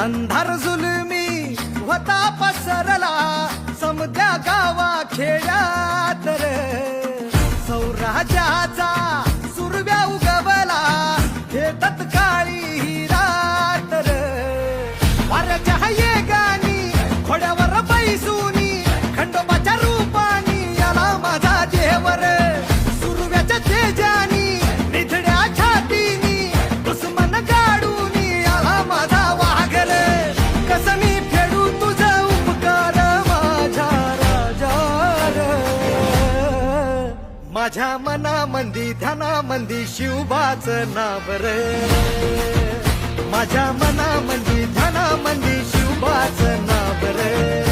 अंधार जुलमी होता पसरला समद्या गावा खेड्यात रे सौराजाचा सुरव्या उगवला हे तत्काळी ही रात रे वाऱ्याच्या येगानी घोड्यावर बैसूनी खंडोबाच्या रूपानी याला माझा देवर सुरव्याच्या तेजानी निधड्या छातीनी दुश्मन गाडूनी याला माझा वाघर कसं मी फेडू तुझा उपकार माझ्या राजा माझ्या मनामंदी ध्यानामंदी शिवबाचं नाव रे माझ्या मनामंदी ध्यानामंदी शिवबाचं नाव रे